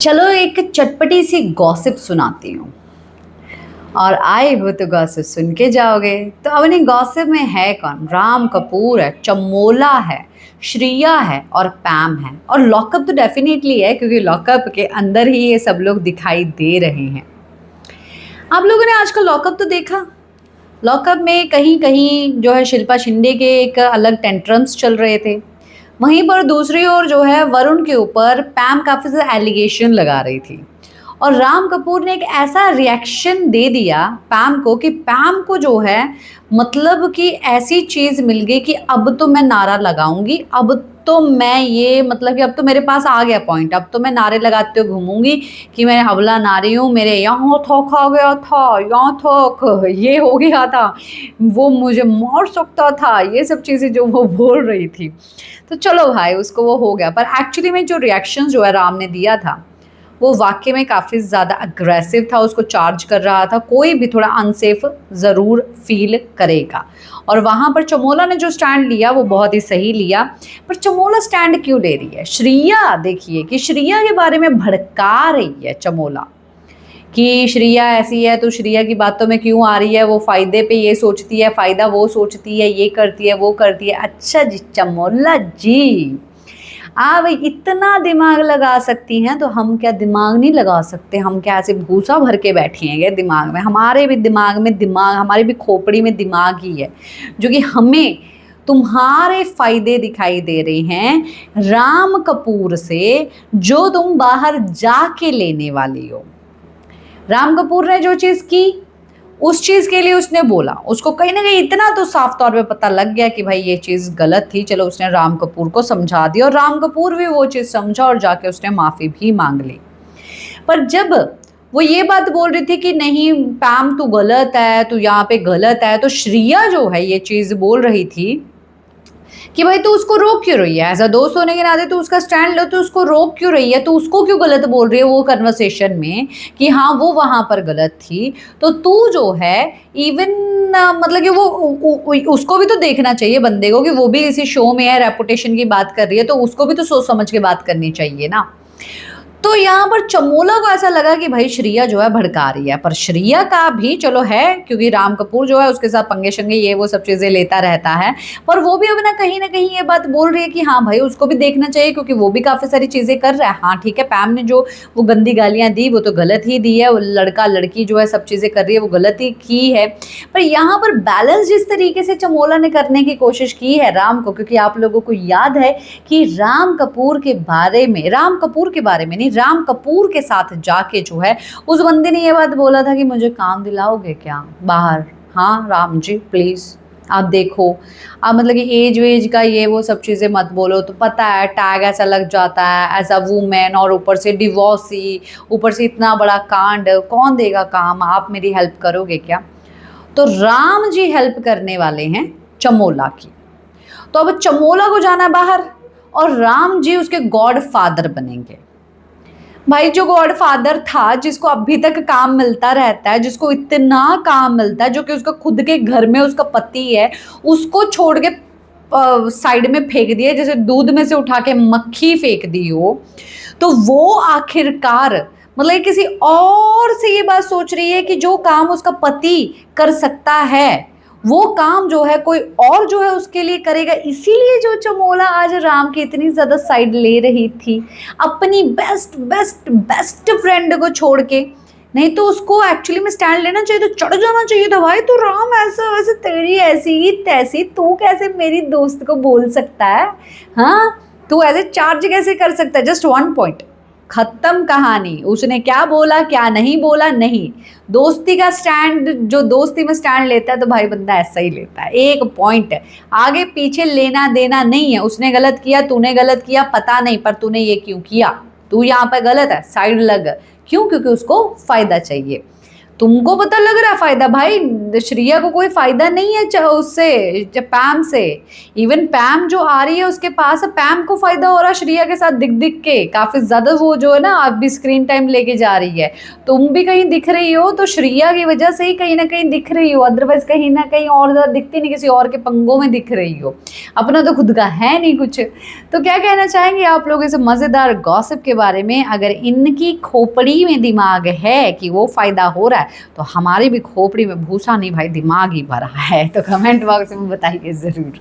चलो एक चटपटी सी गॉसिप सुनाती हूँ। और आए हो तो गॉसिप सुन के जाओगे। तो अपनी गॉसिप में है कौन? राम कपूर है, चमोला है, श्रिया है और पैम है। और लॉकअप तो डेफिनेटली है, क्योंकि लॉकअप के अंदर ही ये सब लोग दिखाई दे रहे हैं। आप लोगों ने आजकल लॉकअप तो देखा? लॉकअप में कहीं कहीं जो है शिल्पा शिंदे के एक अलग टेंट्रम्स चल रहे थे। वहीं पर दूसरी ओर जो है वरुण के ऊपर पैम काफ़ी ज़्यादा एलिगेशन लगा रही थी। और राम कपूर ने एक ऐसा रिएक्शन दे दिया पैम को कि पैम को जो है मतलब कि ऐसी चीज़ मिल गई कि अब तो मैं नारा लगाऊंगी, अब तो मैं ये मतलब कि अब तो मेरे पास आ गया पॉइंट, अब तो मैं नारे लगाते हुए घूमूंगी कि मैं अबला नारी हूँ, मेरे यहाँ थोक आ गया था, यहाँ थोक ये हो गया था, वो मुझे मार सकता था, ये सब चीज़ें जो वो बोल रही थी। तो चलो भाई उसको वो हो गया, पर एक्चुअली में जो रिएक्शन जो है राम ने दिया था वो वाकई में काफ़ी ज़्यादा अग्रेसिव था, उसको चार्ज कर रहा था। कोई भी थोड़ा अनसेफ ज़रूर फील करेगा। और वहाँ पर चमोला ने जो स्टैंड लिया वो बहुत ही सही लिया। पर चमोला स्टैंड क्यों ले रही है? श्रिया देखिए कि श्रिया के बारे में भड़का रही है चमोला कि श्रिया ऐसी है तो श्रिया की बातों में क्यों आ रही है, वो फ़ायदे पे ये सोचती है, फ़ायदा वो सोचती है, ये करती है वो करती है। अच्छा जी चमोला जी, आप इतना दिमाग लगा सकती हैं तो हम क्या दिमाग नहीं लगा सकते? हम क्या ऐसे भूसा भर के बैठे हैं क्या दिमाग में? हमारे भी दिमाग में दिमाग, हमारी भी खोपड़ी में दिमाग ही है जो कि हमें तुम्हारे फायदे दिखाई दे रहे हैं राम कपूर से, जो तुम बाहर जाके लेने वाली हो। राम कपूर ने जो चीज़ की उस चीज़ के लिए उसने बोला, उसको कहीं ना कहीं इतना तो साफ तौर पे पता लग गया कि भाई ये चीज़ गलत थी। चलो उसने राम कपूर को समझा दिया और राम कपूर भी वो चीज़ समझा और जाके उसने माफ़ी भी मांग ली। पर जब वो ये बात बोल रही थी कि नहीं पैम तू गलत है, तू यहाँ पे गलत है, तो श्रिया जो है ये चीज़ बोल रही थी कि भाई तू उसको रोक क्यों रही है? एज अ दोस्त होने के नाते तू उसका स्टैंड लो, तो उसको रोक क्यों रही है? तो उसको क्यों गलत बोल रही है वो कन्वर्सेशन में कि हाँ वो वहाँ पर गलत थी? तो तू जो है इवन मतलब कि वो उसको भी तो देखना चाहिए बंदे को कि वो भी इसी शो में है, रेपुटेशन की बात कर रही है, तो उसको भी तो सोच समझ के बात करनी चाहिए ना। तो यहाँ पर चमोला को ऐसा लगा कि भाई श्रिया जो है भड़का रही है। पर श्रिया का भी चलो है, क्योंकि राम कपूर जो है उसके साथ पंगे शंगे ये वो सब चीज़ें लेता रहता है, पर वो भी अब ना कहीं ये बात बोल रही है कि हाँ भाई उसको भी देखना चाहिए, क्योंकि वो भी काफ़ी सारी चीज़ें कर रहा है। हाँ ठीक है, पैम ने जो वो गंदी गालियाँ दी वो तो गलत ही दी है, वो लड़का लड़की जो है सब चीज़ें कर रही है वो गलत ही की है। पर यहाँ पर बैलेंस जिस तरीके से चमोला ने करने की कोशिश की है राम को, क्योंकि आप लोगों को याद है कि राम कपूर के बारे में नहीं, राम कपूर के साथ जाके जो है उस बंदे ने ये बात बोला था कि मुझे काम दिलाओगे क्या बाहर? हाँ राम जी प्लीज़ आप देखो, आप मतलब कि एज वेज का ये वो सब चीज़ें मत बोलो, तो पता है टैग ऐसा लग जाता है एज अ वूमेन, और ऊपर से डिवोर्सी, ऊपर से इतना बड़ा कांड, कौन देगा काम? आप मेरी हेल्प करोगे क्या? तो राम जी हेल्प करने वाले हैं चमोला की। तो अब चमोला को जाना बाहर और राम जी उसके गॉड फादर बनेंगे। भाई जो गॉड फादर था, जिसको अभी तक काम मिलता रहता है, जिसको इतना काम मिलता है, जो कि उसका खुद के घर में उसका पति है, उसको छोड़ के साइड में फेंक दिया जैसे दूध में से उठा के मक्खी फेंक दी हो। तो वो आखिरकार मतलब किसी और से ये बात सोच रही है कि जो काम उसका पति कर सकता है वो काम जो है कोई और जो है उसके लिए करेगा। इसीलिए जो चमोला आज राम की इतनी ज्यादा साइड ले रही थी अपनी बेस्ट बेस्ट बेस्ट फ्रेंड को छोड़ के। नहीं तो उसको एक्चुअली में स्टैंड लेना चाहिए, तो चढ़ जाना चाहिए था भाई, तो राम ऐसा वैसे तेरी ऐसी तैसी, तू कैसे मेरी दोस्त को बोल सकता है? हाँ तू ऐसे चार्ज कैसे कर सकता है? जस्ट वन पॉइंट, खत्म कहानी। उसने क्या बोला क्या नहीं बोला, नहीं। दोस्ती का स्टैंड, जो दोस्ती में स्टैंड लेता है तो भाई बंदा ऐसा ही लेता है, एक पॉइंट, आगे पीछे लेना देना नहीं है। उसने गलत किया, तूने गलत किया, पता नहीं, पर तूने ये क्यों किया, तू यहाँ पर गलत है, साइड लग। क्यों? क्योंकि उसको फायदा चाहिए। तुमको पता लग रहा है फायदा, भाई श्रिया को कोई फायदा नहीं है उससे, पैम से। इवन पैम जो आ रही है उसके पास, पैम को फायदा हो रहा है श्रिया के साथ दिख दिख के काफी ज्यादा, वो जो है ना अब भी स्क्रीन टाइम लेके जा रही है। तुम भी कहीं दिख रही हो तो श्रिया की वजह से ही कहीं ना कहीं दिख रही हो, अदरवाइज कहीं ना कहीं और ज्यादा दिखती नहीं, किसी और के पंगों में दिख रही हो, अपना तो खुद का है नहीं कुछ। तो क्या कहना चाहेंगे आप लोग इस मजेदार गॉसिप के बारे में? अगर इनकी खोपड़ी में दिमाग है कि वो फायदा हो रहा है, तो हमारी भी खोपड़ी में भूसा नहीं भाई, दिमाग ही भरा है। तो कमेंट बॉक्स में बताइए ज़रूर।